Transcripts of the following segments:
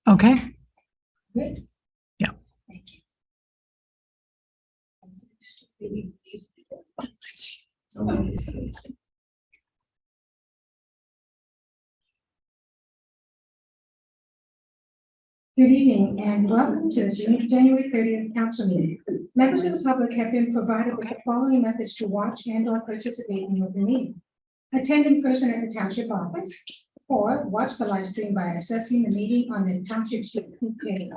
Okay. Good. Yeah. Thank you. Good evening and welcome to the January 30th council meeting. Members of the public have been provided with the following methods to watch and or participate in the meeting. Attend in person at the township office, or watch the live stream by accessing the meeting on the township's YouTube page,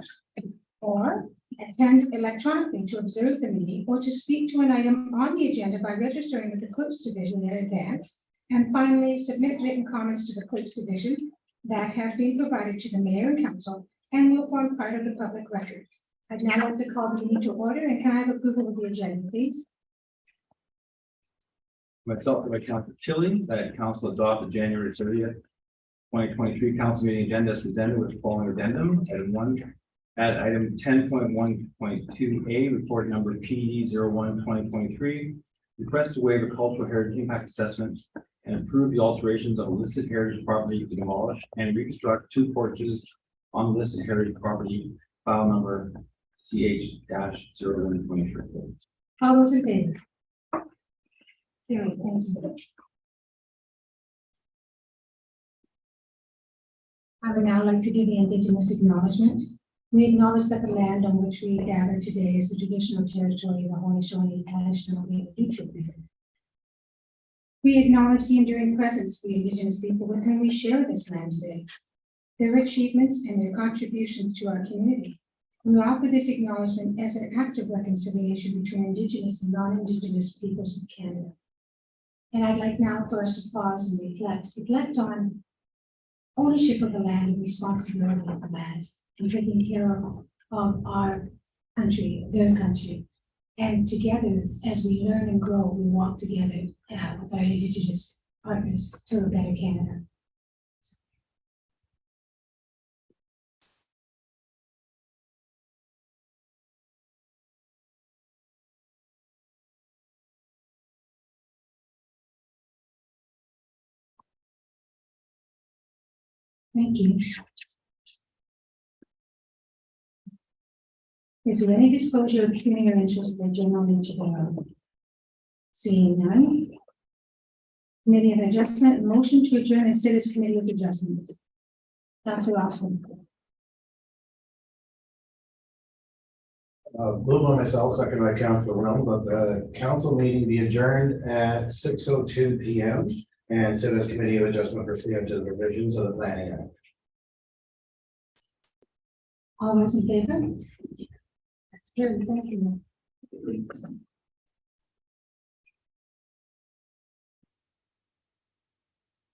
or attend electronically to observe the meeting or to speak to an item on the agenda by registering with the clerks division in advance. And finally, submit written comments to the clerks division that have been provided to the mayor and council and will form part of the public record. I'd now like to call the meeting to order, and can I have approval of the agenda, please? Myself and my council Chili, that council adopt the January 30th, 2023 council meeting agenda as presented with the following addendum. Item 1, at item 10.1.2A, report number PD 01-2023, request to waive a cultural heritage impact assessment and approve the alterations of a listed heritage property to demolish and reconstruct 2 porches on the listed heritage property, file number CH-0123. All those in favor? Carried. Thanks. I would now like to give the Indigenous acknowledgement. We acknowledge that the land on which we gather today is the traditional territory of the Haudenosaunee and Anishinaabe people. We acknowledge the enduring presence of the Indigenous people with whom we share this land today, their achievements and their contributions to our community. We offer this acknowledgement as an act of reconciliation between Indigenous and non-Indigenous peoples of Canada. And I'd like now for us to pause and reflect on ownership of the land and responsibility of the land and taking care of our country, their country. And together, as we learn and grow, we walk together with our Indigenous partners to a better Canada. Thank you. Is there any disclosure of pecuniary or interest in the general nature thereof? Seeing none. Committee of Adjustment, motion to adjourn and sit as Committee of Adjustment. Councilor Austin. Move on myself, second by Councilor Realm, that the council meeting be adjourned at 6:02 p.m. and sit as Committee of Adjustment pursuant to the revisions of the Planning Act. All those in favor? That's good. Thank you.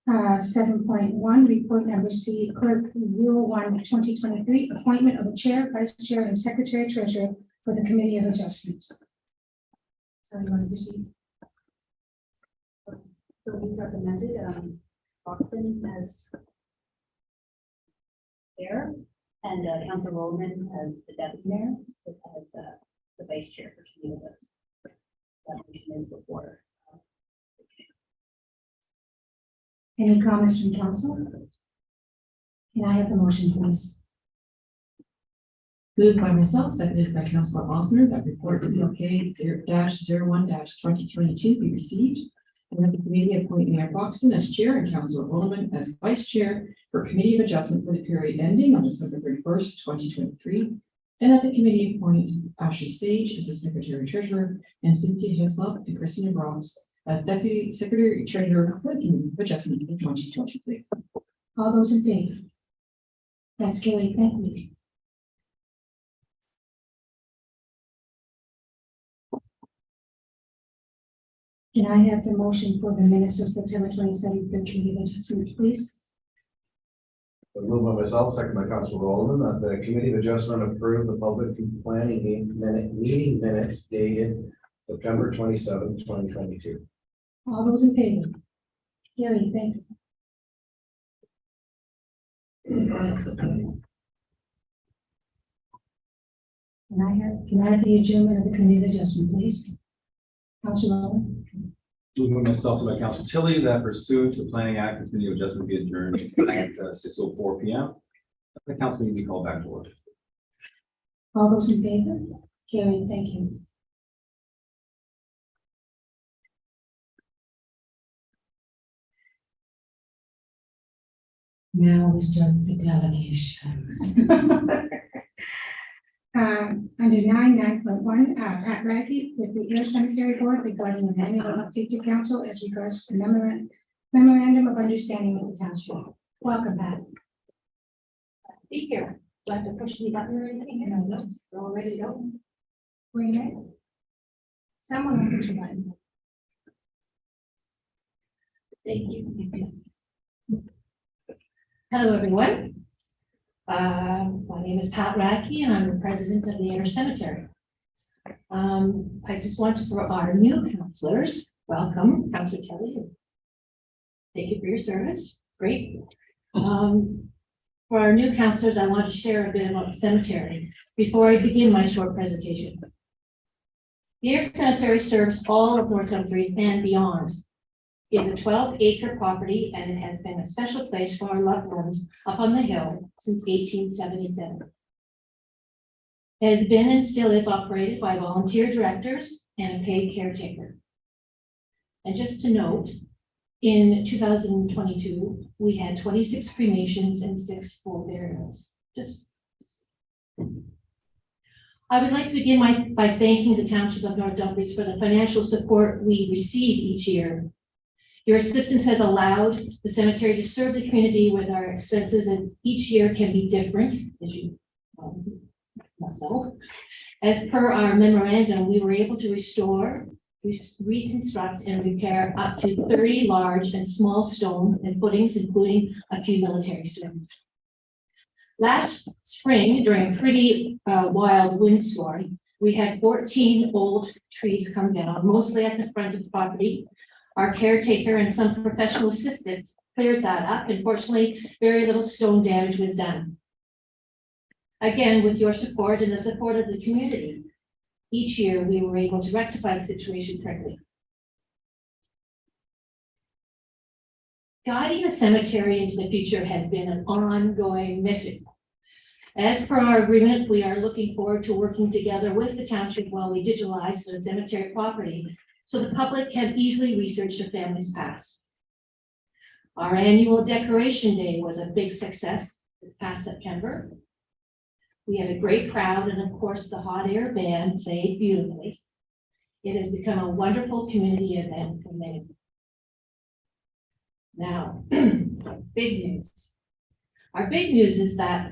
7.1, report number C, clerk 01-2023, appointment of a chair, vice chair, and secretary treasurer for the Committee of Adjustment. So you want to proceed? So we recommended Boston as chair and Councilor Roman as the deputy mayor, as the vice chair for community. That motion is before. Any comments from council? Can I have the motion, please? Moved by myself, seconded by Councilor Osmer, that report PLK 0-01-2022 be received, and that the committee appoint Mayor Foxton as chair and Councilor Holloman as vice chair for Committee of Adjustment for the period ending on December 31st, 2023, and that the committee appoint Ashley Sage as the secretary treasurer and Cynthia Hislop and Christina Brooks as deputy secretary treasurer for the Committee of Adjustment in 2023. All those in favor? That's carried. Thank you. Can I have the motion for the minutes of September 27th, the Committee of Adjustment, please? Move on myself, second by Councilor Roman, that the Committee of Adjustment approve the public planning meeting minutes dated September 27th, 2022. All those in favor? Carried. Thank you. Can I have the adjournment of the Committee of Adjustment, please? Councilor Rowan. Moving myself to my council Tilly, that pursuant to the Planning Act, the Committee of Adjustment be adjourned at 6:04 p.m. The council meeting be called back to order. All those in favor? Carried, thank you. Now we start the delegations. Under 9.1, Pat Radke with the Air Cemetery Board regarding the annual update to council as regards to memorandum of understanding with the township. Welcome, Pat. Be here. Do I have to push the button or anything? No, we're all ready to go. Bring it. Someone will push a button. Thank you. Hello, everyone. My name is Pat Radke, and I'm the president of the Air Cemetery. I just want to, for our new counselors, welcome, Councilor Kelly. Thank you for your service. Great. For our new counselors, I want to share a bit about the cemetery before I begin my short presentation. The Air Cemetery serves all of North Dumfries and beyond. It is a 12-acre property, and it has been a special place for our loved ones up on the hill since 1877. It has been and still is operated by volunteer directors and a paid caretaker. And just to note, in 2022, we had 26 cremations and 6 full burials. I would like to begin by thanking the Township of North Dumfries for the financial support we receive each year. Your assistance has allowed the cemetery to serve the community with our expenses, and each year can be different, as you must know. As per our memorandum, we were able to restore, reconstruct, and repair up to 30 large and small stones and footings, including a few military stones. Last spring, during a pretty wild windstorm, we had 14 old trees come down, mostly at the front of the property. Our caretaker and some professional assistants cleared that up, and fortunately, very little stone damage was done. Again, with your support and the support of the community, each year we were able to rectify the situation quickly. Guiding the cemetery into the future has been an ongoing mission. As per our agreement, we are looking forward to working together with the township while we digitalize the cemetery property so the public can easily research their family's past. Our annual decoration day was a big success this past September. We had a great crowd, and of course, the hot air band played beautifully. It has become a wonderful community event for many. Now, big news. Our big news is that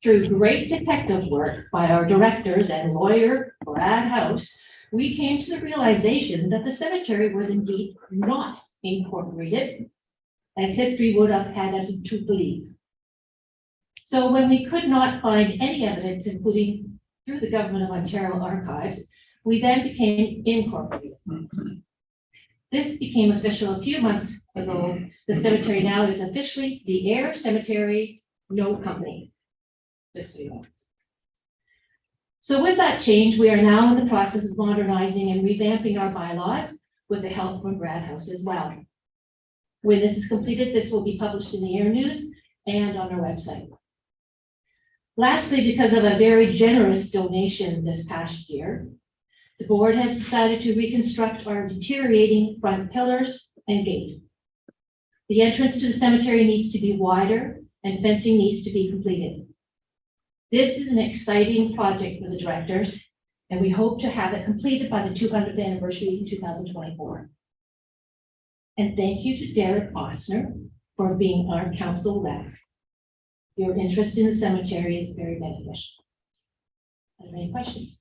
through great detective work by our directors and lawyer Brad House, we came to the realization that the cemetery was indeed not incorporated, as history would have had us to believe. So when we could not find any evidence, including through the Government of Ontario archives, we then became incorporated. This became official a few months ago. The cemetery now is officially the Air Cemetery No Company. Just so you know. So with that change, we are now in the process of modernizing and revamping our bylaws with the help from Brad House as well. When this is completed, this will be published in the Air News and on our website. Lastly, because of a very generous donation this past year, the board has decided to reconstruct our deteriorating front pillars and gate. The entrance to the cemetery needs to be wider and fencing needs to be completed. This is an exciting project for the directors, and we hope to have it completed by the 200th anniversary in 2024. And thank you to Derek Ostner for being our council rep. Your interest in the cemetery is very beneficial. Are there any questions?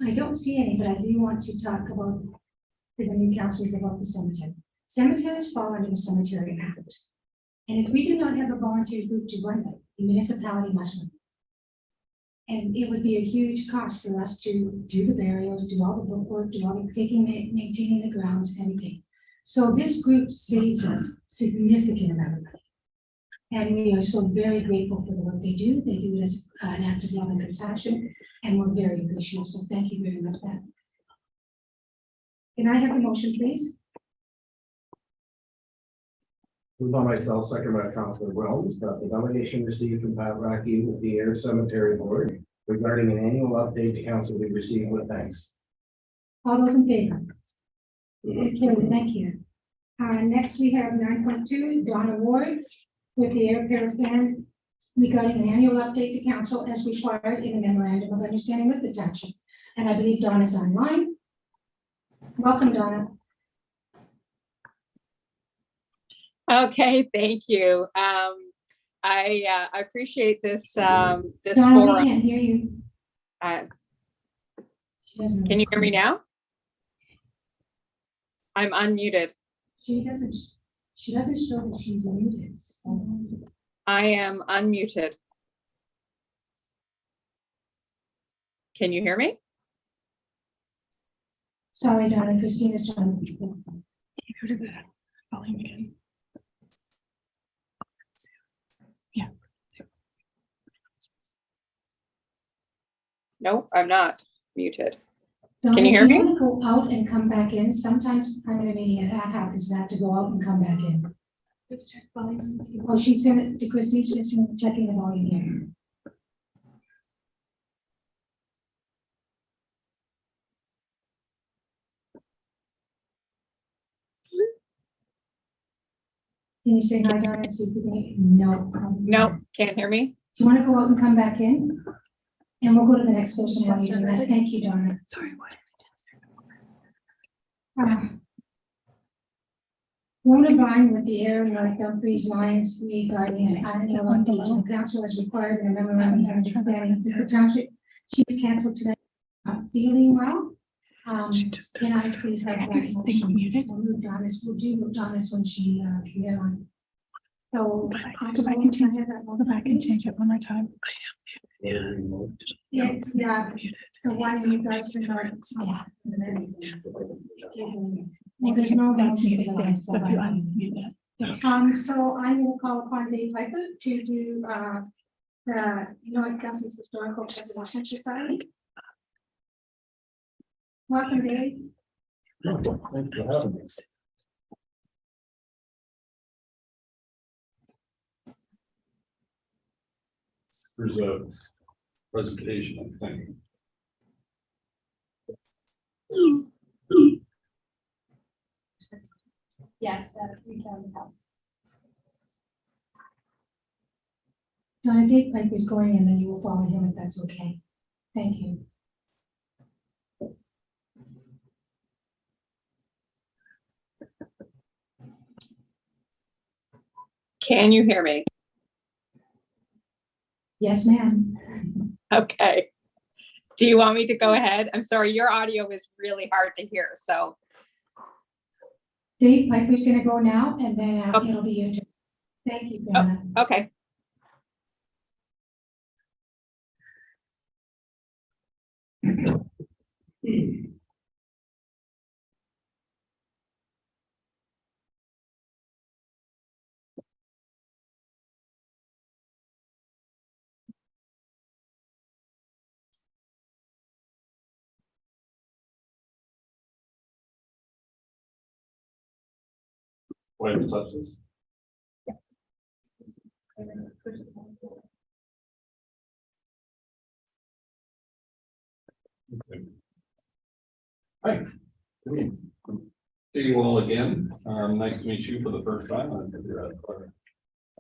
I don't see any, but I do want to talk about the new councillors about the cemetery. Cemeteries fall under the Cemetery Act. And if we do not have a volunteer group to run them, the municipality must run. And it would be a huge cost for us to do the burials, do all the bookwork, do all the taking, maintaining the grounds, everything. So this group saves us significant amount of money. And we are so very grateful for the work they do. They do it as an act of love and compassion, and we're very appreciative. So thank you very much for that. Can I have a motion, please? Moved by myself, second by Councilor Wells, that the delegation received from Pat Racky with the Air Cemetery Board regarding an annual update to council be received with thanks. All those in favor? Okay, thank you. Next we have 9.2, Donna Ward with the Air Care Plan regarding an annual update to council as required in the memorandum of understanding with the township. And I believe Donna's online. Welcome, Donna. Okay, thank you. I appreciate this Donna, we forum. can't hear you. Uh, She doesn't Can you hear me respond. now? I'm unmuted. She doesn't show that she's muted. So- I am unmuted. Can you hear me? Sorry, Donna, Christina's trying to. Go to the volume again. Yeah. No, I'm not muted. Donna, Can you hear if me? want to go out and come back in, sometimes I'm gonna be, that happens, I have to go out and come back in. Just check volume. Oh, she's gonna, to Christine's just checking the volume here. Can you say hi, Donna? See if we can- No. No, can't hear me? Do you want to go out and come back in? And we'll go to the next person while you do that. Thank you, Donna. Sorry, what? Rona Vine with the Air North Dumfries Lions regarding an annual update to the council as required in a memorandum of understanding with the township. She's canceled today, not feeling well. She just Can I texted. please have that Everything motion? muted. We'll move Donna's, we'll do Donna's when she can get on. So. Go back and change it. Go back and change it one more time. Yeah, yeah, the one you guys are not. Yeah. Well, there's no That's motion muted for there, that, so so you I- unmute it. So I will call upon Dave Piper to do, the North County's Historical Preservation Society. Welcome, Dave. Thanks for having me. There's a presentation, I think. Yes, we can help. Donna, Dave Piper is going and then you will follow him if that's okay. Thank you. Can you hear me? Yes, ma'am. Okay. Do you want me to go ahead? I'm sorry, your audio is really hard to hear, so. Dave Piper's gonna go now and then Okay. it'll be your turn. Thank you, Donna. Okay. Wait, touch this. Okay. Hi. Good evening. See you all again. Nice to meet you for the first time. I'm here at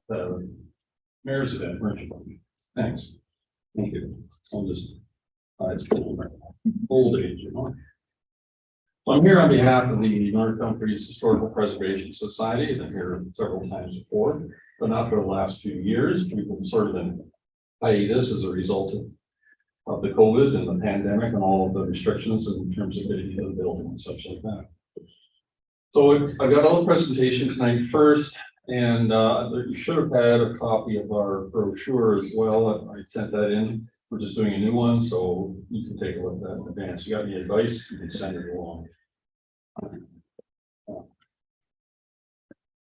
the mayor's event. Thanks. Thank you. I'll just, it's old age, you know. So I'm here on behalf of the North Dumfries Historical Preservation Society. I've been here several times before, but not for the last few years. We've been sort of in hiatus as a result of the COVID and the pandemic and all of the restrictions in terms of getting into the building and such like that. So I got all the presentation tonight first, and you should have had a copy of our brochure as well. I sent that in. We're just doing a new one, so you can take a look at that in advance. You got any advice, you can send it along.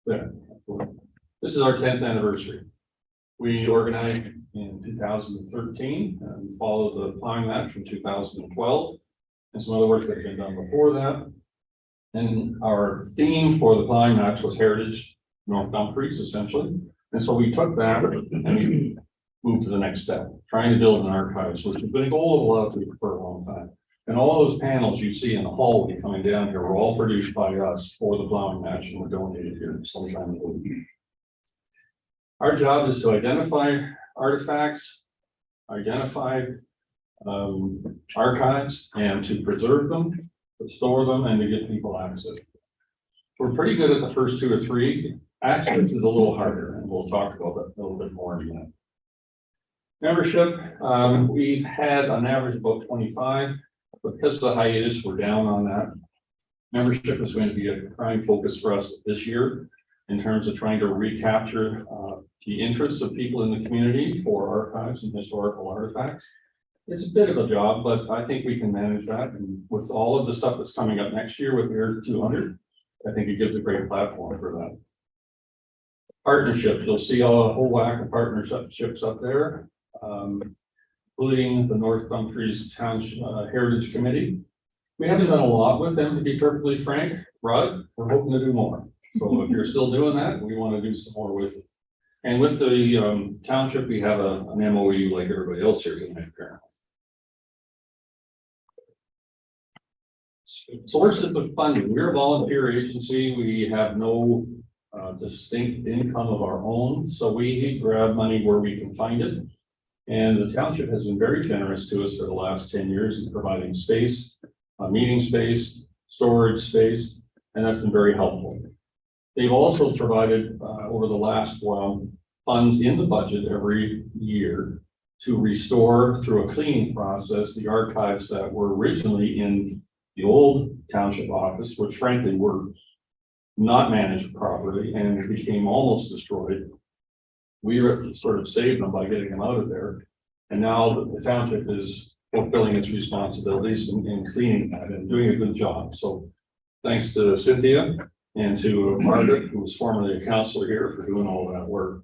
There. This is our 10th anniversary. We organized in 2013 and followed the plowing match from 2012 and some other work that had been done before that. And our theme for the plowing match was heritage, North Dumfries essentially. And so we took that and we moved to the next step, trying to build an archives, which has been a goal of a lot of people for a long time. And all those panels you see in the hallway coming down here were all produced by us for the plowing match and were donated here sometime in the week. Our job is to identify artifacts, identify archives, and to preserve them, to store them, and to get people access. We're pretty good at the first 2 or 3. Access is a little harder, and we'll talk about that a little bit more in a minute. Membership, we've had on average about 25. Because of the hiatus, we're down on that. Membership is going to be a prime focus for us this year in terms of trying to recapture the interest of people in the community for archives and historical artifacts. It's a bit of a job, but I think we can manage that. And with all of the stuff that's coming up next year with Air 200, I think it gives a great platform for that. Partnerships, you'll see a whole whack of partnerships up there. Including the North Dumfries Township Heritage Committee. We haven't done a lot with them, to be perfectly frank, Rod. We're hoping to do more. So if you're still doing that, we want to do some more with it. And with the township, we have an MOU like everybody else here tonight, apparently. Sources of funding. We're a volunteer agency. We have no distinct income of our own, so we grab money where we can find it. And the township has been very generous to us for the last 10 years in providing space, meeting space, storage space, and that's been very helpful. They've also provided over the last while funds in the budget every year to restore through a cleaning process the archives that were originally in the old township office, which frankly were not managed properly and became almost destroyed. We sort of saved them by getting them out of there. And now the township is fulfilling its responsibilities and cleaning that and doing a good job. So thanks to Cynthia and to Margaret, who was formerly a counselor here, for doing all that work.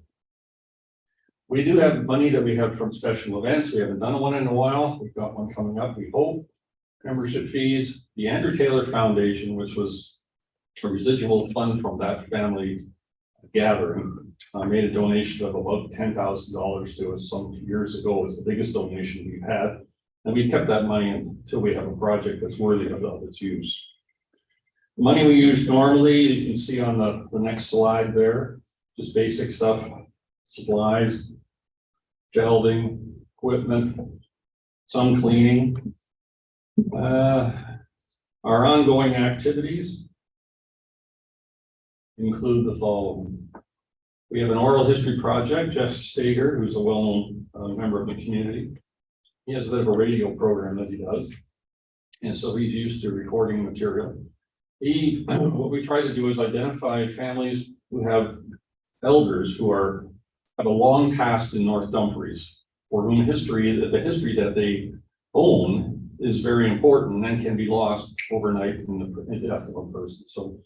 We do have money that we have from special events. We haven't done one in a while. We've got one coming up, we hope. Membership fees, the Andrew Taylor Foundation, which was a residual fund from that family gathering, made a donation of about $10,000 to us some years ago. It's the biggest donation we've had. And we kept that money until we have a project that's worthy of its use. The money we use normally, you can see on the next slide there, just basic stuff, supplies, shelving, equipment, some cleaning. Our ongoing activities include the following. We have an oral history project. Jeff Stager, who's a well-known member of the community, he has a bit of a radio program that he does. And so he's used to recording material. What we try to do is identify families who have elders who have a long past in North Dumfries, for whom the history that they own is very important and can be lost overnight in the death of a person. So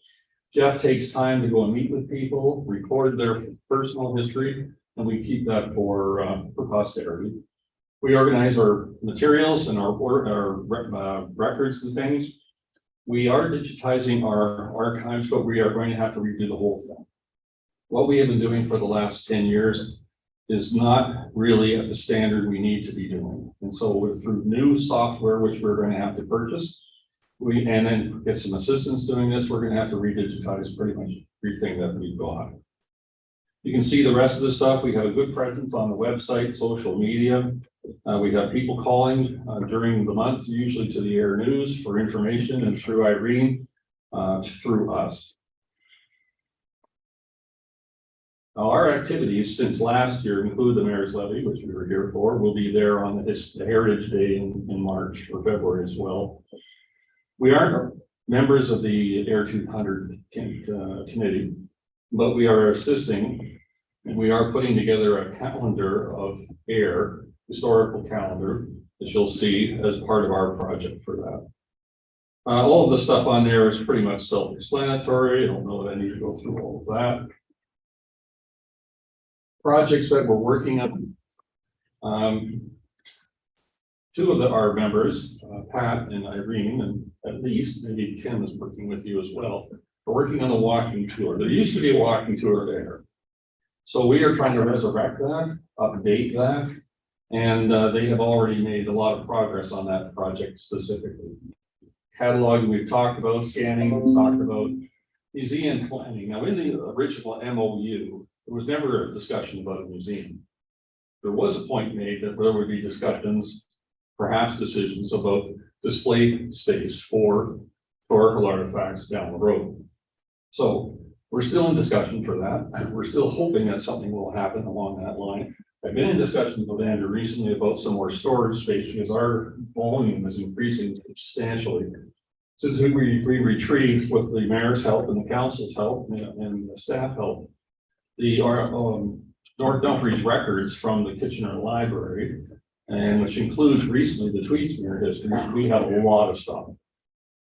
Jeff takes time to go and meet with people, record their personal history, and we keep that for posterity. We organize our materials and our records and things. We are digitizing our archives, but we are going to have to redo the whole thing. What we have been doing for the last 10 years is not really at the standard we need to be doing. And so through new software, which we're going to have to purchase, and then get some assistance doing this, we're going to have to redigitize pretty much everything that we've got. You can see the rest of the stuff. We have a good presence on the website, social media. We have people calling during the month, usually to the Air News for information, and through Irene, through us. Now, our activities since last year include the Mayor's Levy, which we were here for. We'll be there on the Heritage Day in March or February as well. We aren't members of the Air 200 committee, but we are assisting, and we are putting together a calendar of Air, historical calendar, that you'll see as part of our project for that. All of the stuff on there is pretty much self-explanatory. I don't know that I need to go through all of that. Projects that we're working on. Two of our members, Pat and Irene, and at least maybe Kim is working with you as well. We're working on a walking tour. There used to be a walking tour there. So we are trying to resurrect that, update that. And they have already made a lot of progress on that project specifically. Cataloging, we've talked about, scanning, we've talked about museum planning. Now, in the original MOU, there was never a discussion about a museum. There was a point made that there would be discussions, perhaps decisions about display space for historical artifacts down the road. So we're still in discussion for that. We're still hoping that something will happen along that line. I've been in discussions with Andrew recently about some more storage space because our volume is increasing substantially. Since we retrieved with the mayor's help and the council's help and the staff help, the North Dumfries records from the Kitchener Library, and which includes recently the Tweedsmuir history, we have a lot of stuff.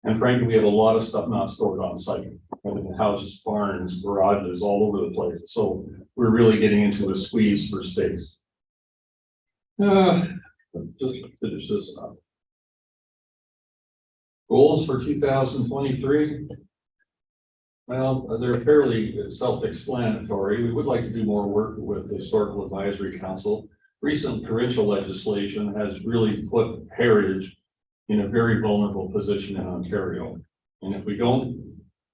And frankly, we have a lot of stuff not stored on site. In the houses, barns, garages, all over the place. So we're really getting into a squeeze for space. Just finish this up. Goals for 2023. Well, they're fairly self-explanatory. We would like to do more work with the Historical Advisory Council. Recent provincial legislation has really put heritage in a very vulnerable position in Ontario. And if we don't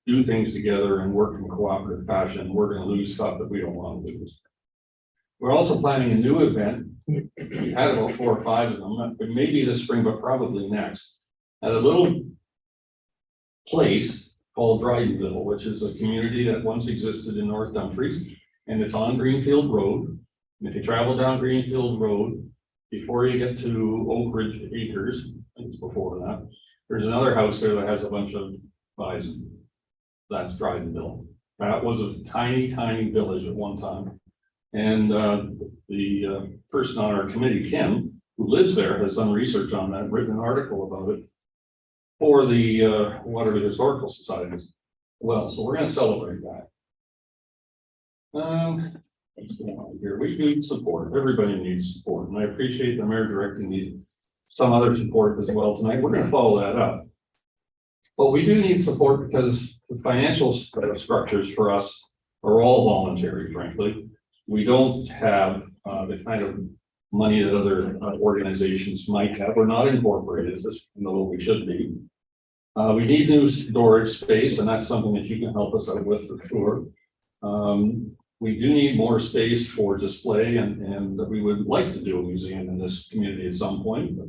do things together and work in cooperative fashion, we're going to lose stuff that we don't want to lose. We're also planning a new event. We had about 4 or 5 of them, but maybe this spring, but probably next, at a little place called Drydenville, which is a community that once existed in North Dumfries, and it's on Greenfield Road. And if you travel down Greenfield Road, before you get to Oak Ridge Acres, I think it's before that, there's another house there that has a bunch of bison. That's Drydenville. That was a tiny, tiny village at one time. And the person on our committee, Kim, who lives there, has done research on that, written an article about it for the Waterloo Historical Societies. Well, so we're going to celebrate that. What's going on here? We need support. Everybody needs support. And I appreciate the mayor directing some other support as well tonight. We're going to follow that up. But we do need support because the financial structures for us are all voluntary, frankly. We don't have the kind of money that other organizations might have. We're not incorporated, although we should be. We need new storage space, and that's something that you can help us out with for sure. We do need more space for display, and we would like to do a museum in this community at some point, but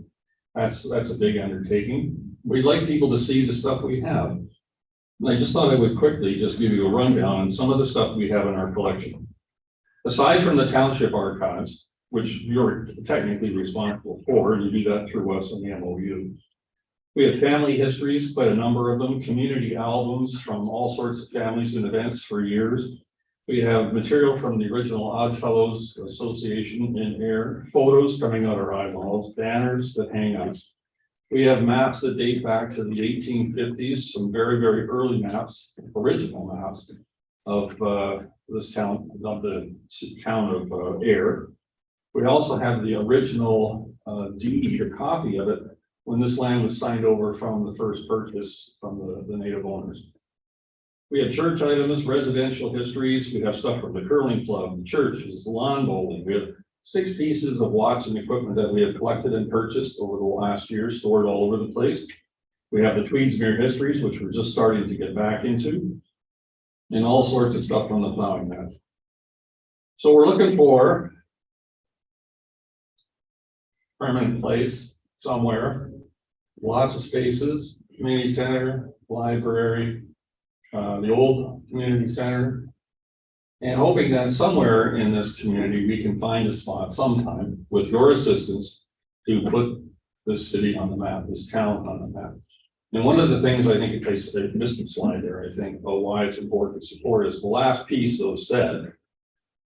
that's a big undertaking. We'd like people to see the stuff we have. And I just thought I would quickly just give you a rundown on some of the stuff we have in our collection. Aside from the township archives, which you're technically responsible for, and you do that through us in the MOU. We have family histories, quite a number of them, community albums from all sorts of families and events for years. We have material from the original Oddfellows Association in air, photos coming out our eyeballs, banners that hang us. We have maps that date back to the 1850s, some very, very early maps, original maps of this town, of the town of Ayr. We also have the original deed or copy of it when this land was signed over from the first purchase from the native owners. We have church items, residential histories. We have stuff from the curling club, the churches, lawn bowling. We have 6 pieces of Watson equipment that we have collected and purchased over the last year, stored all over the place. We have the Tweedsmuir histories, which we're just starting to get back into, and all sorts of stuff from the plowing map. So we're looking for permanent place somewhere, lots of spaces, community center, library, the old community center, and hoping that somewhere in this community we can find a spot sometime with your assistance to put this city on the map, this town on the map. And one of the things I think, if I missed the slide there, I think about why it's important to support is the last piece though said,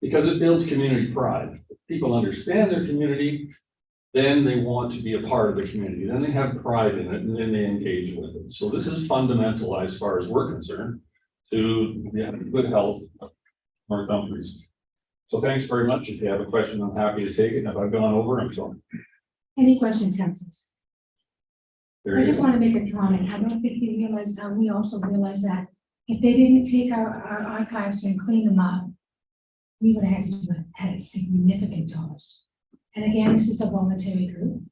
because it builds community pride. If people understand their community, then they want to be a part of the community, then they have pride in it, and then they engage with it. So this is fundamental as far as we're concerned to the good health of North Dumfries. So thanks very much. If you have a question, I'm happy to take it. If I've gone over, I'm sorry. Any questions, councils? There I you just go. want to make a comment. I don't think you realize, we also realize that If they didn't take our archives and clean them up, we would have had to do it at significant dollars. And again, this is a voluntary group,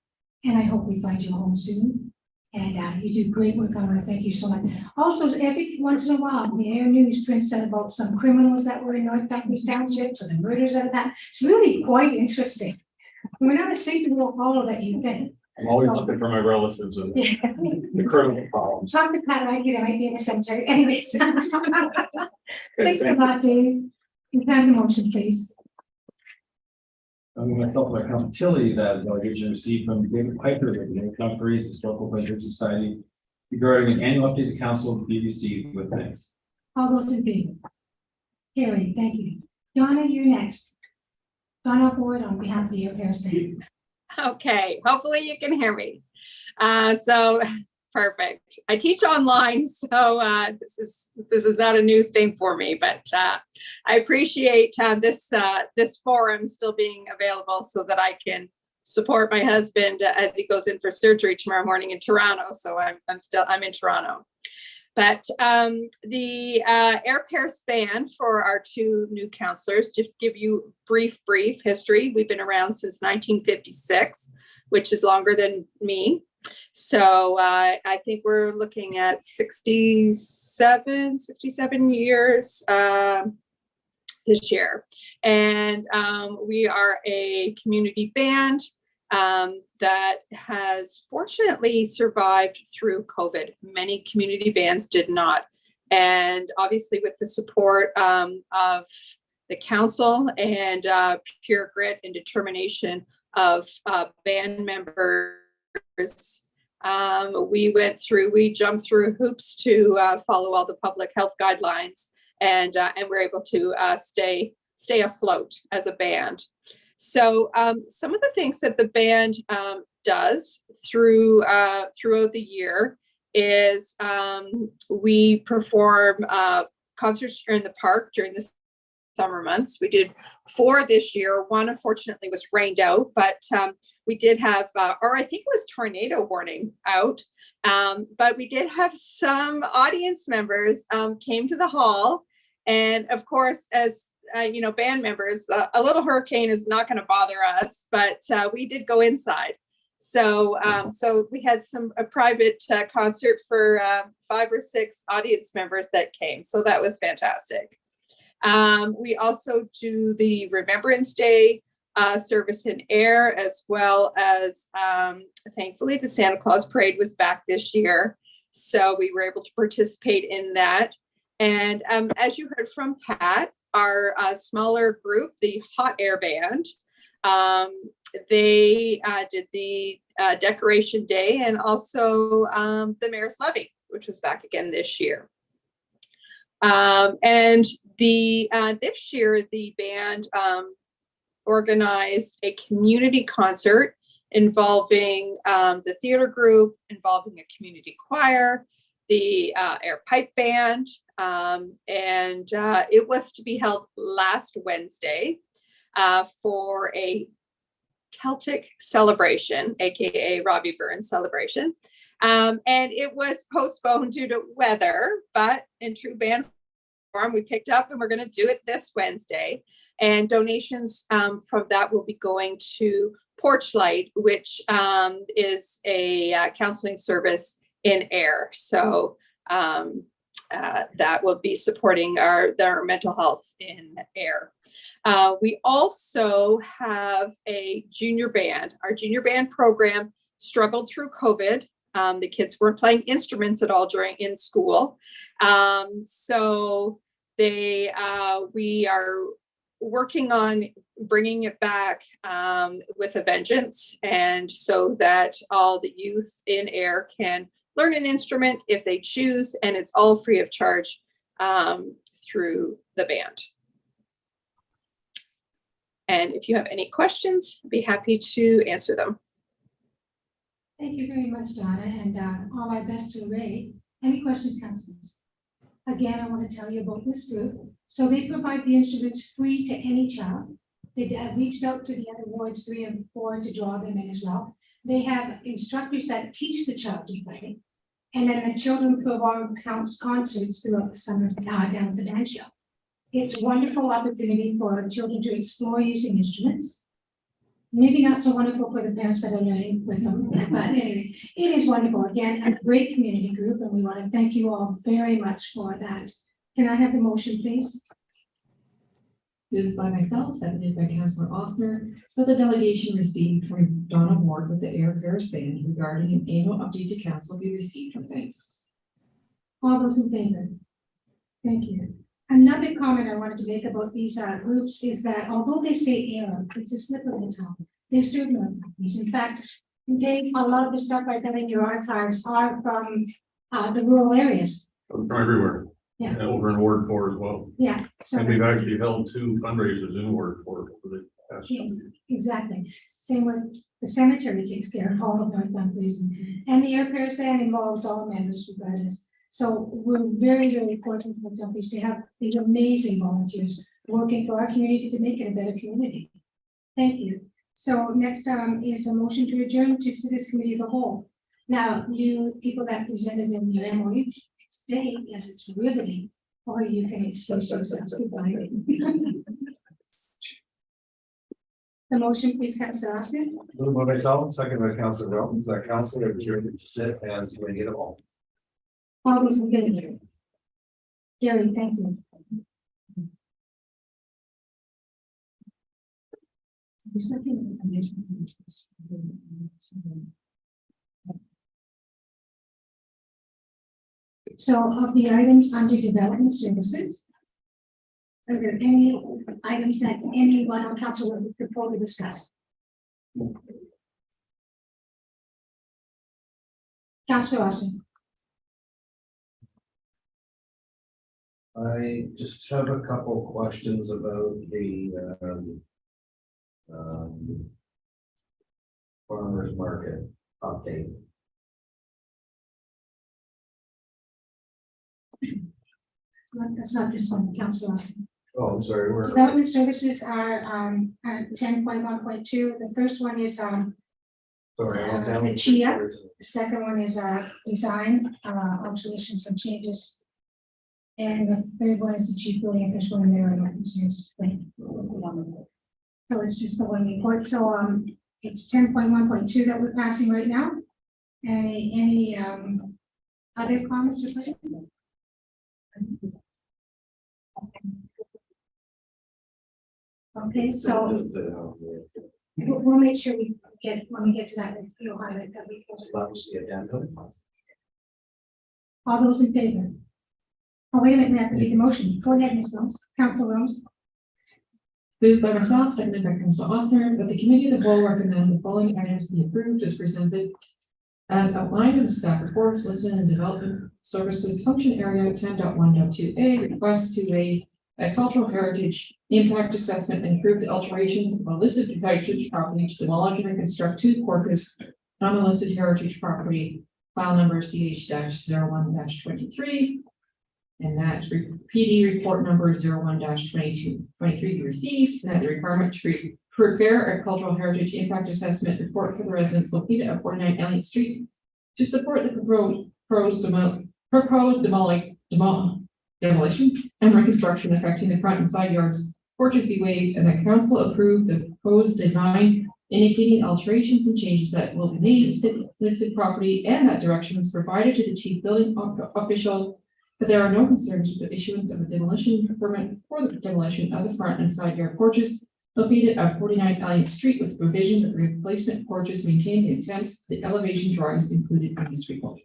and I hope we find you a home soon. And you do great work. I want to thank you so much. Also, every once in a while, the Air News prints out about some criminals that were in North Douglas Township, so the murders of that. It's really quite interesting. We're not as safe little hollow that you think. I'm always looking for my relatives and the criminal problems. Talk to Pat Rankin, I might be in the cemetery. Anyways. Thanks a lot, Dave. You can have the motion, please. I'm going to talk about Council Tilly that delegation received from David Piper of the Dumfries Historical Preservation Society regarding an annual update to council to be received with thanks. All those in favor? Carrie, thank you. Donna, you're next. Donna Board on behalf of the Air Paris Band. Okay, hopefully you can hear me. So perfect. I teach online, so this is not a new thing for me, but I appreciate this forum still being available so that I can support my husband as he goes in for surgery tomorrow morning in Toronto. So I'm in Toronto. But the Air Paris Band, for our two new counselors, to give you brief history, we've been around since 1956, which is longer than me. So I think we're looking at 67 years this year. And we are a community band that has fortunately survived through COVID. Many community bands did not. And obviously with the support of the council and pure grit and determination of band members, we jumped through hoops to follow all the public health guidelines, and we're able to stay afloat as a band. So some of the things that the band does throughout the year is we perform concerts in the park during the summer months. We did 4 this year. One unfortunately was rained out, but we did have, or I think it was tornado warning out, but we did have some audience members came to the hall. And of course, as band members, a little hurricane is not going to bother us, but we did go inside. So we had a private concert for 5 or 6 audience members that came. So that was fantastic. We also do the Remembrance Day service in air, as well as thankfully the Santa Claus Parade was back this year. So we were able to participate in that. And as you heard from Pat, our smaller group, the Hot Air Band, they did the Decoration Day and also the Mayor's Levee, which was back again this year. And this year, the band organized a community concert involving the theater group, involving a community choir, the air pipe band, and it was to be held last Wednesday for a Celtic celebration, aka Robbie Burns celebration. And it was postponed due to weather, but in true band form, we picked up and we're going to do it this Wednesday. And donations from that will be going to Porchlight, which is a counseling service in air. So that will be supporting their mental health in air. We also have a junior band. Our junior band program struggled through COVID. The kids weren't playing instruments at all in school. So we are working on bringing it back with a vengeance, and so that all the youth in air can learn an instrument if they choose, and it's all free of charge through the band. And if you have any questions, I'd be happy to answer them. Thank you very much, Donna, and all our best to Ray. Any questions, councillors? Again, I want to tell you about this group. So they provide the instruments free to any child. They have reached out to the other wards 3 and 4 to draw them in as well. They have instructors that teach the child to play. And then the children perform concerts throughout the summer down at the dance show. It's a wonderful opportunity for children to explore using instruments. Maybe not so wonderful for the parents that are learning with them, but anyway, it is wonderful. Again, a great community group, and we want to thank you all very much for that. Can I have the motion, please? Moved by myself, seconded by Councillor Osner, that the delegation received from Donna Ward with the Air Paris Band regarding an annual update to council be received with thanks. All those in favor? Thank you. Another comment I wanted to make about these groups is that although they say air, it's a slip of the tongue. They're student companies. In fact, Dave, a lot of the stuff I got in your archives are from the rural areas. From everywhere. Yeah. And over in Ward 4 as well. Yeah, so And we've actually held 2 fundraisers in Ward 4 over the past couple yes, years. exactly. Same with the cemetery takes care of all of our fundraising. And the Air Paris Band involves all members regardless. So we're very, very fortunate for Dumpies to have these amazing volunteers working for our community to make it a better community. Thank you. So next is a motion to adjourn to this committee of the whole. Now, you people that presented in your MOU stay as it's riveting, or you can excuse yourselves. Goodbye. The motion, please, Councillor Austin. Moved by myself, second by Councillor Robbins, that council adjourned to sit as committee of the whole. All those in favor? Gary, thank you. There's something- So of the items under development services, are there any items that anyone on council would prefer to discuss? Councillor Austin. I just have a couple questions about the farmers market update. That's not this one, Councillor Austin. Oh, I'm sorry, we're. Development services are at 10.1.2. The first one is Sorry, I went down. the Chia. The second one is design, alterations and changes. And the third one is the chief building official and there are no concerns. So it's just the one report. So it's 10.1.2 that we're passing right now. Any other comments or questions? Okay, so we'll make sure we get, when we get to that, you'll highlight that we. Loves the addendum. All those in favor? Oh, wait a minute, we have to make a motion. Go ahead, Ms. Wilms, Council Wilms. Moved by myself, seconded by Councillor Osner, that the committee of the whole recommend the following items be approved as presented as outlined in the staff reports listed in the development services function area 10.1.2a, request to a cultural heritage impact assessment and approve the alterations of a listed heritage property to demolish and reconstruct 2 quarters on a listed heritage property, file number CH-01-23. And that PD report number 01-2223 be received, and that the requirement to prepare a cultural heritage impact assessment report for the residents located at 49 Elliott Street to support the proposed demolition and reconstruction affecting the front and side yards porches be waived, and that council approve the proposed design indicating alterations and changes that will be made to the listed property, and that direction is provided to the chief building official. But there are no concerns with the issuance of a demolition permit for the demolition of the front and side yard porches located at 49 Elliott Street, with provision that replacement porches maintain the intent, the elevation drawings included in this report.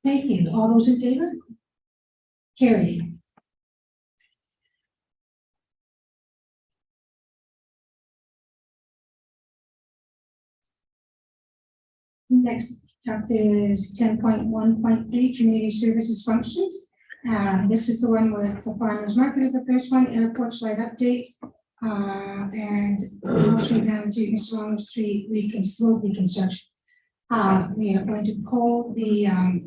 Thank you. All those in favor? Carried. Next up is 10.1.3 community services functions. This is the one where the farmers market is the first one, airport slide update. And motion down to Long Street road reconstruction. We are going to pull the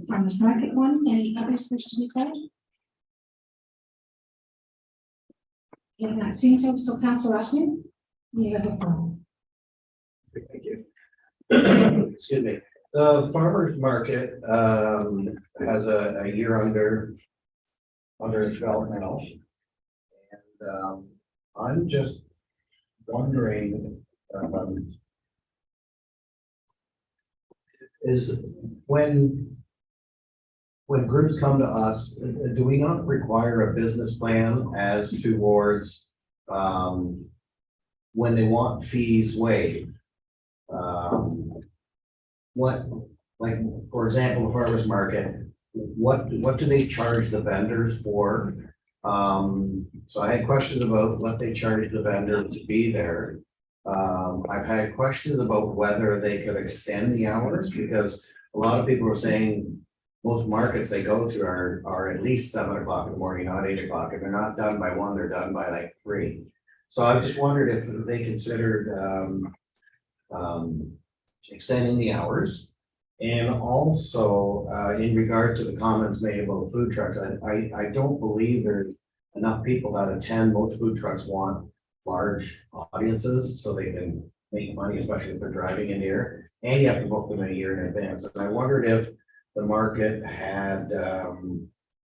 farmers market one. Any others wish to be called? And that seems so, Councillor Ashman, you have the floor. Thank you. Excuse me. The farmer's market has a year under its belt now. And I'm just wondering, is when groups come to us, do we not require a business plan as towards when they want fees waived? What, like, for example, the farmer's market, what do they charge the vendors for? So I had questions about what they charge the vendors to be there. I've had questions about whether they could extend the hours, because a lot of people are saying most markets they go to are at least 7 o'clock in the morning, not 8 o'clock. If they're not done by 1, they're done by like 3. So I just wondered if they considered extending the hours. And also, in regard to the comments made about food trucks, I don't believe there's enough people that attend. Most food trucks want large audiences so they can make money, especially if they're driving in here. And you have to book them a year in advance. And I wondered if the market had,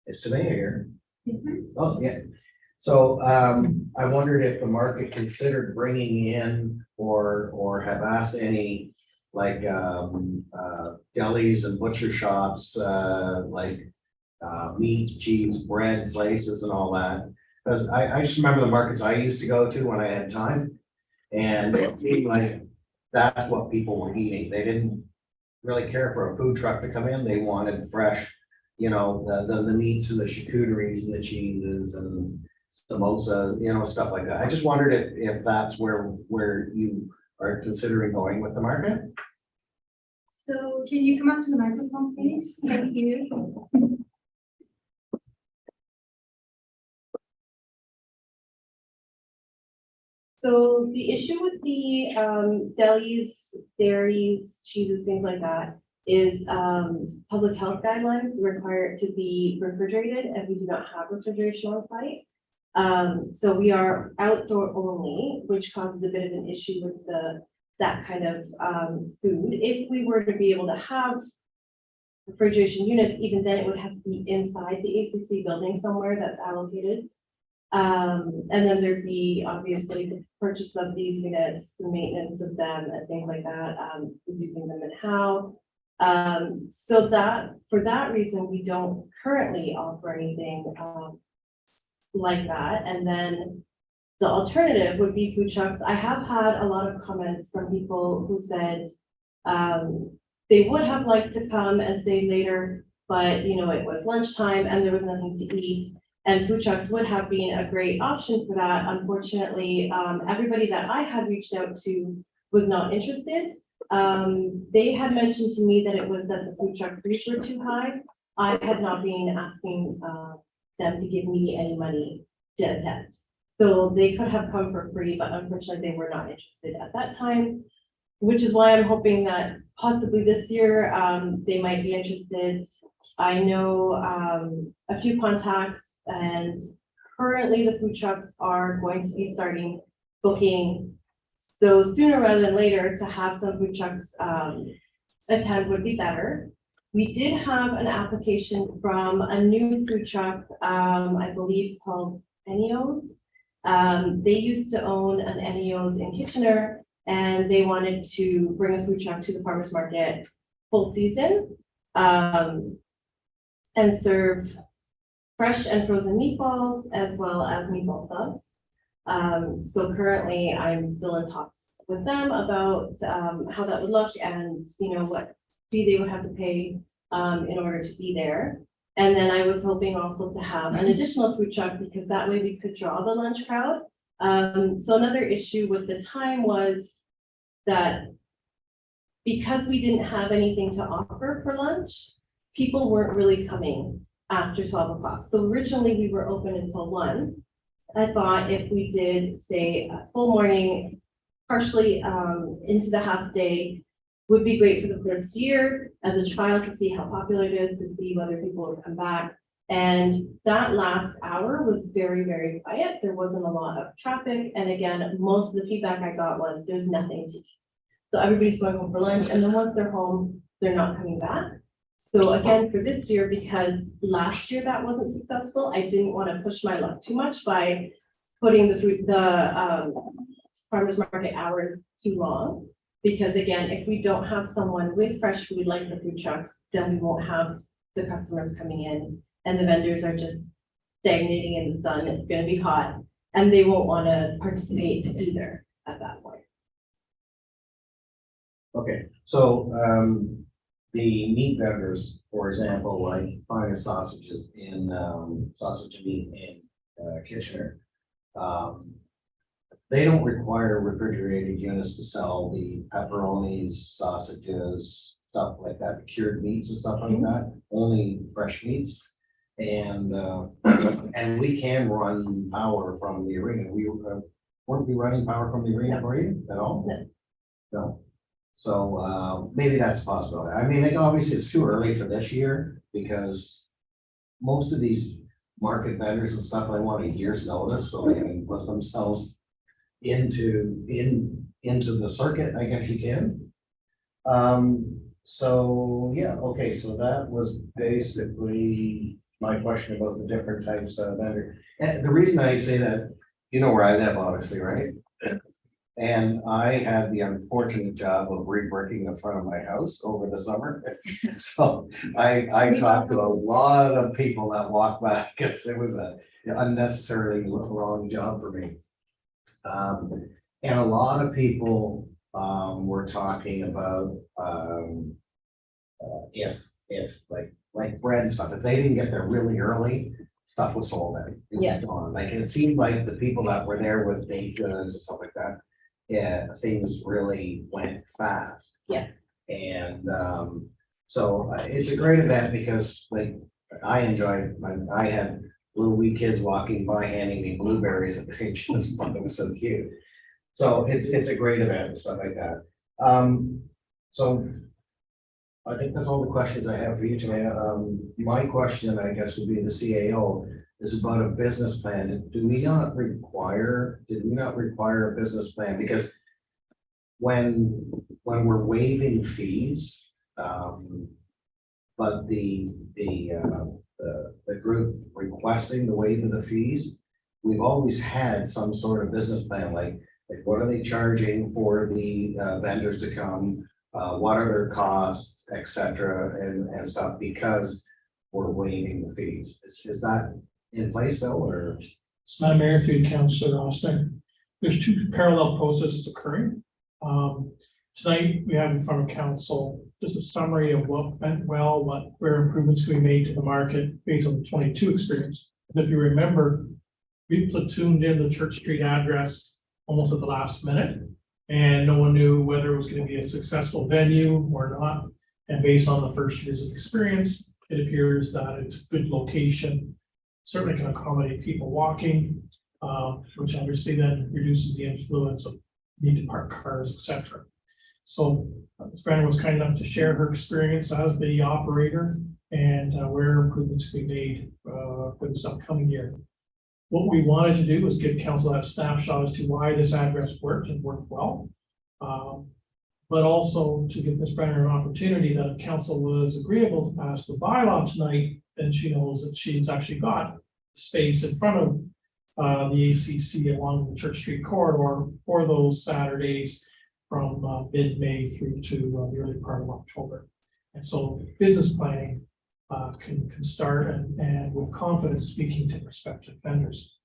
it's today here. Oh, yeah. So I wondered if the market considered bringing in or have asked any like delis and butcher shops, like meat, cheese, bread places and all that. Because I just remember the markets I used to go to when I had time. And it seemed like that's what people were eating. They didn't really care for a food truck to come in. They wanted fresh, you know, the meats and the charcuteries and the cheeses and samosas, you know, stuff like that. I just wondered if that's where you are considering going with the market. So can you come up to the microphone, please? Thank you. So the issue with the delis, dairies, cheeses, things like that is public health guidelines require it to be refrigerated, and we do not have refrigeration on site. So we are outdoor only, which causes a bit of an issue with that kind of food. If we were to be able to have refrigeration units, even then it would have to be inside the ACC building somewhere that's allocated. And then there'd be obviously the purchase of these units, the maintenance of them and things like that, using them and how. So that for that reason, we don't currently offer anything like that. And then the alternative would be food trucks. I have had a lot of comments from people who said they would have liked to come and stay later, but you know, it was lunchtime and there was nothing to eat. And food trucks would have been a great option for that. Unfortunately, everybody that I had reached out to was not interested. They had mentioned to me that it was that the food truck fees were too high. I had not been asking them to give me any money to attend. So they could have come for free, but unfortunately they were not interested at that time, which is why I'm hoping that possibly this year they might be interested. I know a few contacts, and currently the food trucks are going to be starting booking. So sooner rather than later to have some food trucks attend would be better. We did have an application from a new food truck, I believe called Enios. They used to own an Enios in Kitchener, and they wanted to bring a food truck to the farmers market full season and serve fresh and frozen meatballs as well as meatball subs. So currently I'm still in talks with them about how that would look and you know what fee they would have to pay in order to be there. And then I was hoping also to have an additional food truck because that way we could draw the lunch crowd. So another issue with the time was that because we didn't have anything to offer for lunch, people weren't really coming after 12 o'clock. So originally we were open until 1. I thought if we did say a full morning, partially into the half day, would be great for the first year as a trial to see how popular it is, to see whether people would come back. And that last hour was very, very quiet. There wasn't a lot of traffic. And again, most of the feedback I got was there's nothing to eat. So everybody's going home for lunch. And then once they're home, they're not coming back. So again, for this year, because last year that wasn't successful, I didn't want to push my luck too much by putting the farmers market hours too long. Because again, if we don't have someone with fresh food like the food trucks, then we won't have the customers coming in, and the vendors are just stagnating in the sun. It's going to be hot, and they won't want to participate either at that point. Okay, so, the meat vendors, for example, like Finest Sausages in, Sausage and Meat in, Kitchener. They don't require refrigerated units to sell the pepperonis, sausages, stuff like that, cured meats and stuff like that, only fresh meats. And we can run power from the arena. Weren't we running power from the arena for you at all? No. No. So, maybe that's a possibility. I mean, like, obviously it's too early for this year because most of these market vendors and stuff, they want a year's notice so they can put themselves into the circuit, I guess you can. So, yeah, okay, so that was basically my question about the different types of vendor. And the reason I say that, you know where I live, obviously, right? And I had the unfortunate job of reworking the front of my house over the summer. So I talked to a lot of people that walked by because it was a unnecessarily long job for me. And a lot of people were talking about if like bread and stuff, if they didn't get there really early, stuff was sold out. It was gone. Like it seemed like the people that were there with baked goods and stuff like that, yeah, things really went fast. Yeah. And so it's a great event because like I enjoyed, I had little wee kids walking by handing me blueberries and they just thought it was so cute. So it's a great event and stuff like that. So I think that's all the questions I have for you today. My question, I guess, would be the CAO is about a business plan. Did we not require a business plan? Because when we're waiving fees, but the group requesting the waive of the fees, we've always had some sort of business plan, like what are they charging for the vendors to come? What are their costs, et cetera, and stuff, because we're waiving the fees. Is that in place though, or? Madam Mayor, through you, Councillor Austin, there's two parallel processes occurring. Tonight, we have in front of council just a summary of what went well, where improvements can be made to the market based on the 22 experience. And if you remember, we platooned in the Church Street address almost at the last minute, and no one knew whether it was going to be a successful venue or not. And based on the first years of experience, it appears that it's a good location, certainly can accommodate people walking, which obviously then reduces the influence of need to park cars, etc. So Ms. Brenner was kind enough to share her experience as the operator and where improvements can be made for this upcoming year. What we wanted to do was give council that snapshot as to why this address worked and worked well. But also to give Ms. Brenner an opportunity that if council was agreeable to pass the bylaw tonight, then she knows that she's actually got space in front of the ACC along the Church Street corridor for those Saturdays from mid-May through to the early part of October. And so business planning can start and with confidence speaking to prospective vendors.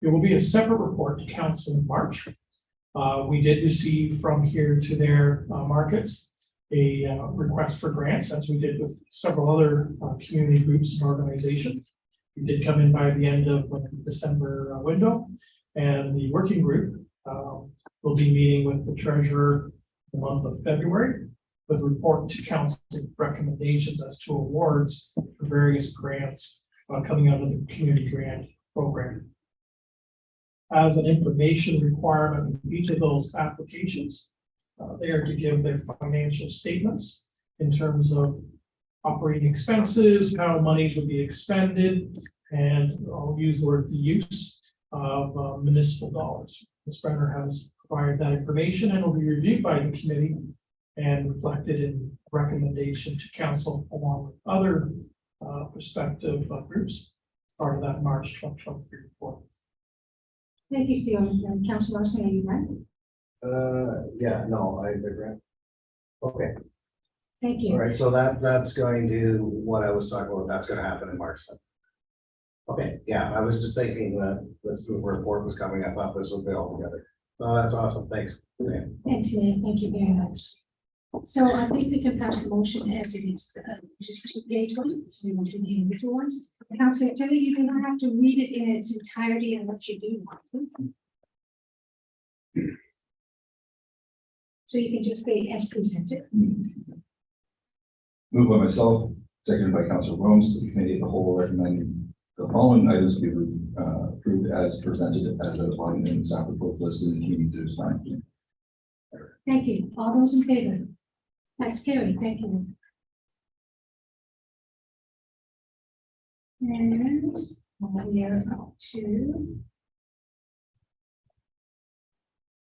There will be a separate report to council in March. We did receive from here to their markets a request for grants, as we did with several other community groups and organizations. We did come in by the end of the December window, and the working group will be meeting with the treasurer the month of February with a report to council recommendations as to awards for various grants coming out of the community grant program. As an information requirement in each of those applications, they are to give their financial statements in terms of operating expenses, how monies would be expended, and I'll use the word the use of municipal dollars. Ms. Brenner has provided that information and will be reviewed by the committee and reflected in recommendation to council along with other prospective groups, part of that March 2023 report. Thank you, Steve. Councilor Larson, are you done? Yeah, no, I agree. Okay, Thank all you. right, so that's going to, what I was talking about, that's gonna happen in March then. Okay, yeah, I was just thinking that this report was coming up, this will be all together. Oh, that's awesome, thanks. Yeah. Anthony, thank you very much. So I think we can pass the motion as it is, just to page one, so we want to do the individual ones. Councilor Tilly, you do not have to read it in its entirety unless you do want to. So you can just say as presented. Moved by myself, seconded by Councilor Williams, the committee of the whole recommending the following items be approved as presented as outlined in the staff report listed in the community assignment. Thank you. All those in favor? That's carried. Thank you. And we are up to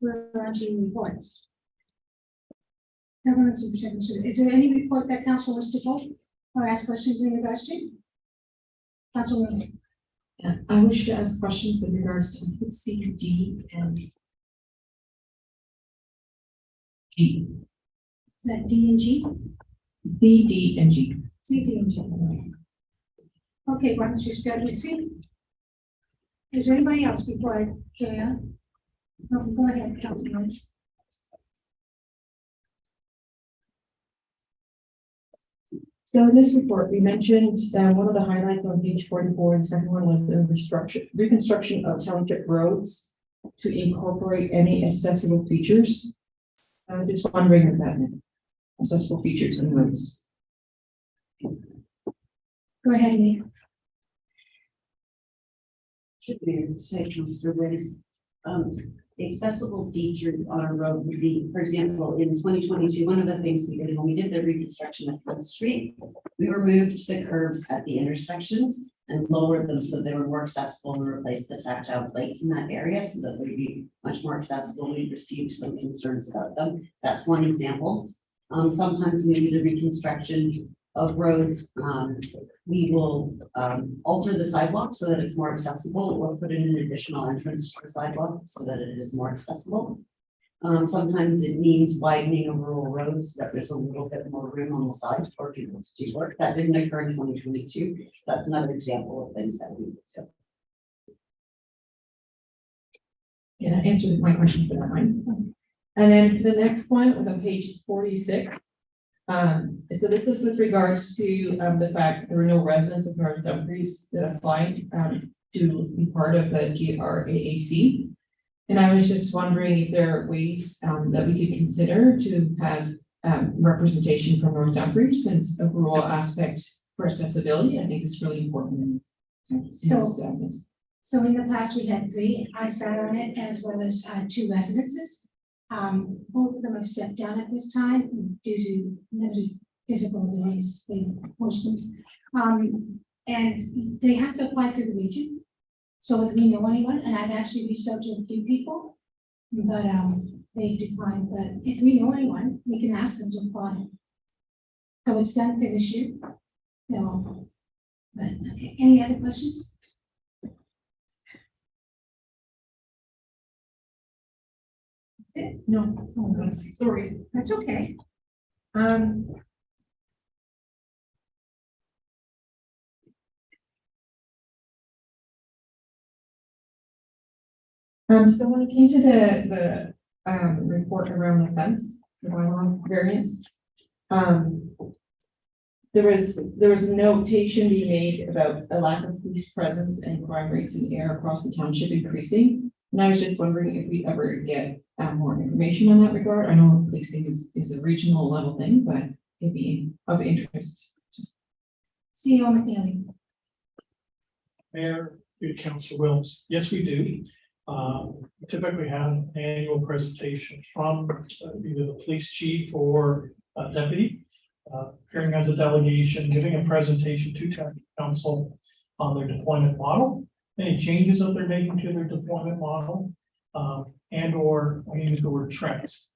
we're on to reports. Governance and protection. Is there any report that council wants to vote or ask questions in regards to? Council. Yeah, I wish to ask questions with regards to C, D, and G. Is that D and G? C, D, and G. C, D, and G. Okay, why don't you start with C? Is there anybody else before I carry on? No, go ahead, Councilman. So in this report, we mentioned one of the highlights on page 44, and the second one was the reconstruction of township roads to incorporate any accessible features. I'm just wondering if that meant accessible features in roads. Go ahead, Lee. Should be say consideration. Accessible features on a road would be, for example, in 2022, one of the things we did when we did the reconstruction of Front Street, we removed the curbs at the intersections and lowered them so they were more accessible and replaced the tactile plates in that area so that they'd be much more accessible. We received some concerns about them. That's one example. Sometimes when we do the reconstruction of roads, we will alter the sidewalk so that it's more accessible, or put in an additional entrance to the sidewalk so that it is more accessible. Sometimes it means widening a rural road so that there's a little bit more room on the side for people to do work. That didn't occur in 2022. That's another example of things that we would do. Yeah, that answered my question for that one. And then the next one was on page 46. So this was with regards to the fact that there were no residents of North Dumfries that applied to be part of the GRAAC. And I was just wondering if there are ways that we could consider to have representation from North Dumfries, since a rural aspect for accessibility, I think is really important. So in the past, we had 3. I sat on it as well as 2 residences. Both of them have stepped down at this time due to limited physical abilities to persons. And they have to apply through the region. So if we know anyone, and I've actually reached out to a few people, but they declined. But if we know anyone, we can ask them to apply. So it's done for this year. So, but okay. Any other questions? No, sorry. That's okay. So when it came to the report around the fence, the bylaw variance, there was a notation being made about a lack of police presence and crime rates in the air across the township increasing. And I was just wondering if we ever get more information on that regard. I know policing is a regional level thing, but it'd be of interest. CEO McNally. Mayor, Councilor Williams, yes, we do. We typically have an annual presentation from either the police chief or deputy, appearing as a delegation, giving a presentation to council on their deployment model, any changes that they're making to their deployment model, and or I use the word trends.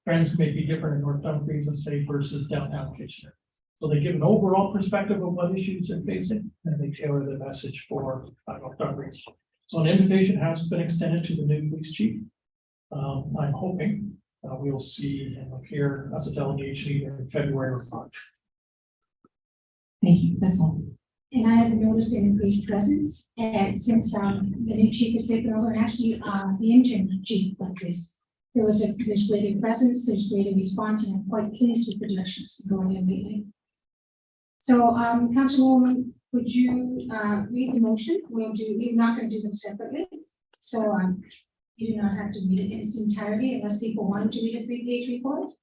trends may be different in North Dumfries and say versus downtown Kitchener. So they give an overall perspective of what issues they're facing, and they tailor the message for North Dumfries. So an invitation has been extended to the new police chief. I'm hoping we'll see him appear as a delegation either in February or March. Thank you, that's all. And I have noticed an increased presence, and since the new chief has taken over, and actually the interim chief like this, there's greater presence, there's greater response, and I'm quite pleased with the directions going in lately. So, Councilwoman, would you read the motion? We're not going to do them separately. So, you do not have to read it in its entirety unless people want to read a 3-page report.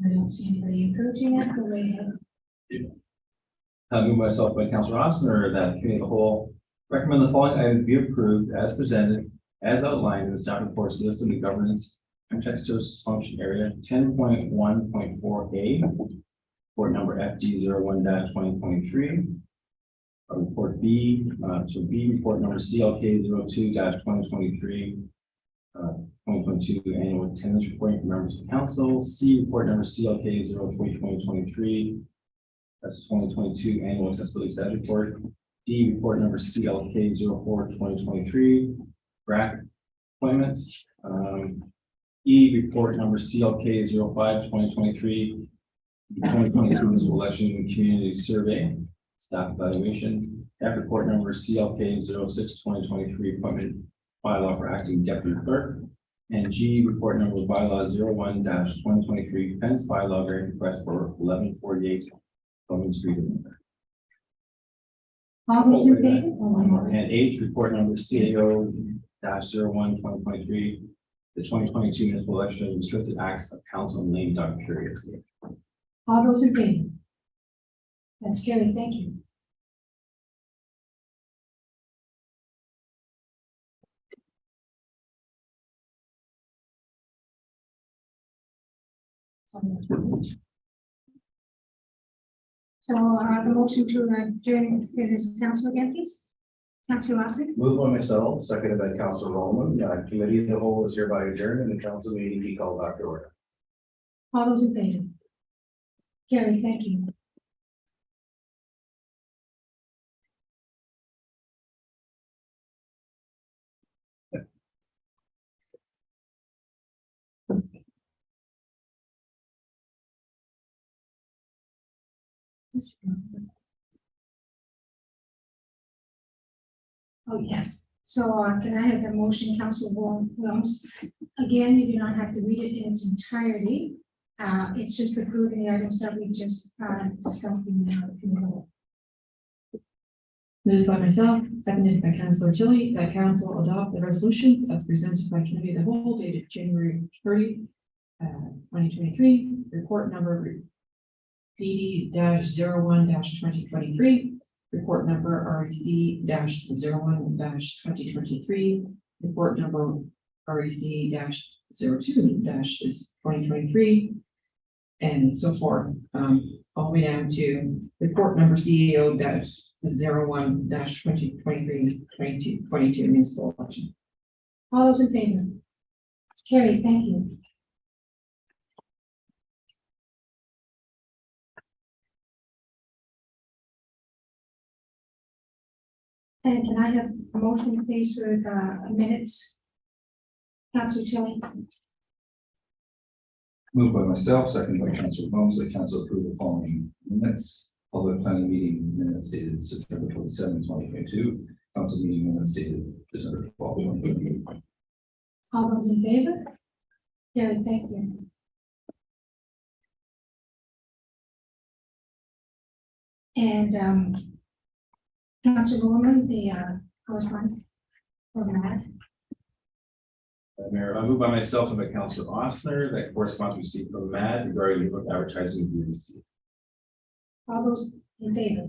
I don't see anybody encouraging that. Go right ahead. Moved myself by Councilor Ossner that the committee of the whole recommend the following items be approved as presented, as outlined in the staff reports listed in the governance and tech services function area 10.1.4A, report number FD 01-2023. Report B, report number CLK 02-2023. 2022 annual attendance reporting for members of council. C, report number CLK 0-2023. That's 2022 annual accessibility status report. D, report number CLK 04-2023. RAC appointments. E, report number CLK 05-2023. 2022 municipal election and community survey, staff evaluation. F, report number CLK 06-2023, appointment bylaw for acting deputy clerk. And G, report number bylaw 01-2023, fence bylaw variance request for 1148 Clement Street. All those in favor? Oh, one more. And H, report number CAO-01-2023, the 2022 municipal election restricted acts of council and lame duck period. All those in favor? That's carried. Thank you. So, the motion to adjourn this council again, please. Councilor Austin, Moved by myself, seconded by Councilor Roman. Committee of the whole is hereby adjourned and the council meeting be called back to order. all those in favor? Carrie, thank you. Oh, yes. So can I have the motion, Council Williams? Again, you do not have to read it in its entirety. It's just approving the items that we just discussed in the committee. Moved by myself, seconded by Councillor Chili, that council adopt the resolutions as presented by committee of the whole dated January 30, 2023, report number PD-01-2023, report number REC-01-2023, report number REC-02-2023, and so forth, all the way down to report number CEO-01-2023-22 municipal election. All those in favor? It's carried. Thank you. And can I have a motion, please, for minutes? Councilor Tilly. Moved by myself, seconded by Councilor Holmes, that council approve the following minutes. Public planning meeting minutes dated September 27, 2022. Council meeting minutes dated December 12, 2022. All those in favor? Carried. Thank you. And Councilwoman, the correspondence from that. Mayor, I move by myself and by Councilor Ossner that correspondence received from MAD regarding the book advertising we received. All those in favor?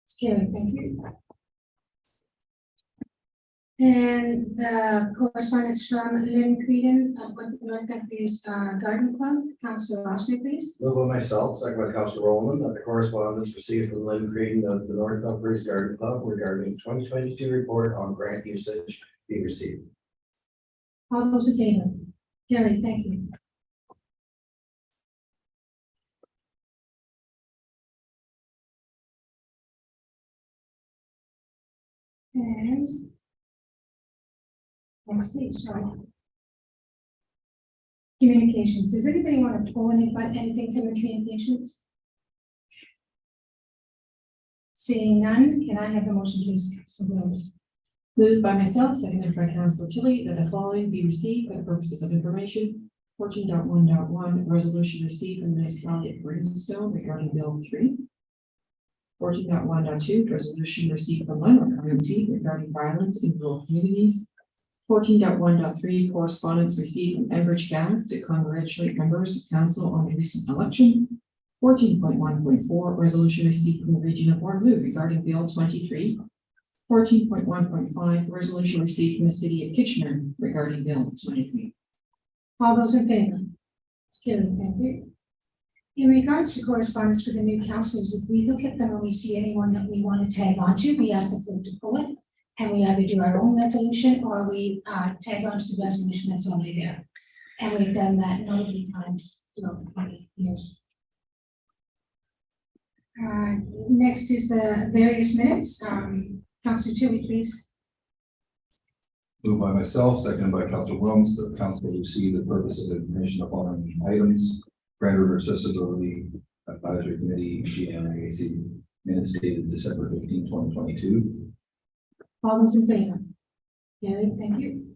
It's carried. Thank you. And the correspondence from Lynn Creedon of North Country's Garden Club. Councilor Austin, please. Moved by myself, seconded by Councilor Roman, that the correspondence received from Lynn Creedon of the North Dumfries Garden Club regarding 2022 report on grant usage be received. All those in favor? Carried. Thank you. And next page, sorry. Communications. Does anybody want to pull anything from the communications? Seeing none, can I have the motion, please? So those. Moved by myself, seconded by Councillor Tilly, that the following be received for the purposes of information. 14.1.1, resolution received from the municipality of Brimstone regarding Bill 3. 14.1.2, resolution received from Lennox County regarding violence in rural communities. 14.1.3, correspondence received from Enbridge Gas to congratulate members of council on the recent election. 14.1.4, resolution received from the region of Waterloo regarding Bill 23. 14.1.5, resolution received from the city of Kitchener regarding Bill 23. All those in favor? It's carried, thank you. In regards to correspondence for the new councillors, if we look at them and we see anyone that we want to tag onto, we ask the clerk to pull it. And we either do our own resolution or we tag onto the resolution that's already there. And we've done that many times throughout the 20 years. Next is the various minutes. Councillor Tilly, please. Moved by myself, seconded by Councillor Williams, that the council receive the purpose of information of following items. Grand River Accessibility Advisory Committee, GMAC, minutes dated December 15, 2022. All those in favor? Carried, thank you.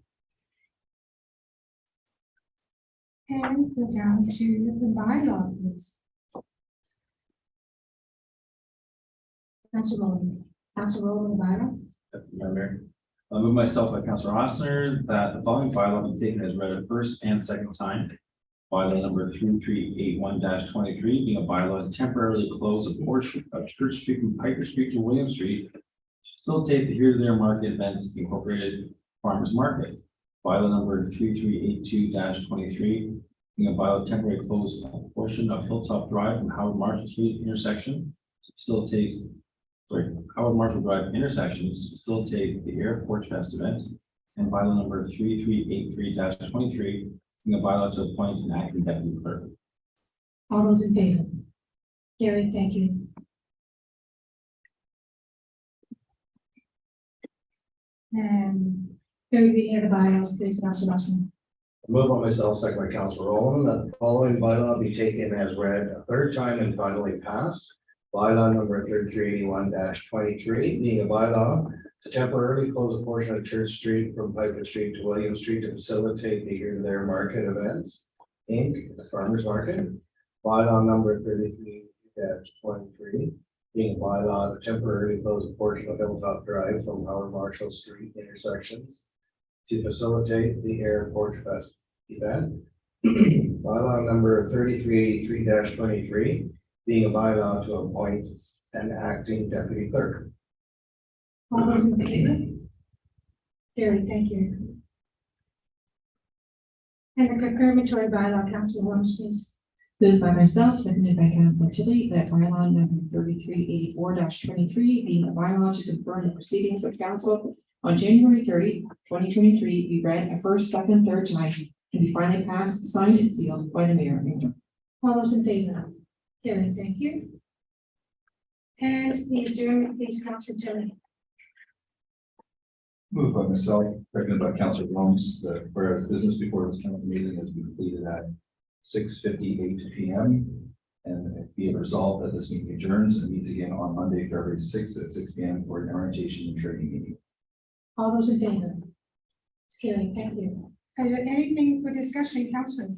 And go down to the bylaw, please. Councillor Rowland. Councillor Rowland, bylaw. That's the Mayor. I move myself by Councillor Ossner that the following bylaw be taken as read a first and second time. Bylaw number 3381-23 being a bylaw to temporarily close a portion of Church Street from Piper Street to William Street. Facilitate the here there market events incorporated farmers market. Bylaw number 3382-23 being a bylaw to temporarily close a portion of Hilltop Drive and Howard Marshall Street intersection. Howard Marshall Drive intersections to facilitate the Air Porch Fest event, and bylaw number 3383-23, being a bylaw to appoint an acting deputy clerk. All those in favor? Carried, thank you. And third reading of the bylaws, please, Councillor Russell. Move on myself, second by Councillor Rowland, that the following bylaw be taken as read a third time and finally passed. Bylaw number 3381-23, being a bylaw to temporarily close a portion of Church Street from Piper Street to William Street to facilitate the here there market events, Inc., the farmers market. Bylaw number 33-23, being a bylaw to temporarily close a portion of Hilltop Drive from Howard Marshall Street intersections to facilitate the Air Porch Fest event. Bylaw number 3383-23, being a bylaw to appoint an acting deputy clerk. All those in favor? Carried, thank you. And the confirmatory bylaw, Councillor Williams, please. Moved by myself, seconded by Councillor Tilly, that bylaw number 3384-23 being a bylaw to confirm the proceedings of council on January 30, 2023, be read a first, second, third time, and be finally passed, signed, and sealed by the mayor. All those in favor? Carried, thank you. And the adjournment, please, Councillor Tilly. Moved by myself, seconded by Councillor Williams, that whereas business before this council meeting has been completed at 6:58 p.m. and be it resolved that this meeting adjourns and meets again on Monday, February 6th at 6 p.m. for an orientation and training meeting. All those in favor? It's carried, thank you. Is there anything for discussion, Councillor?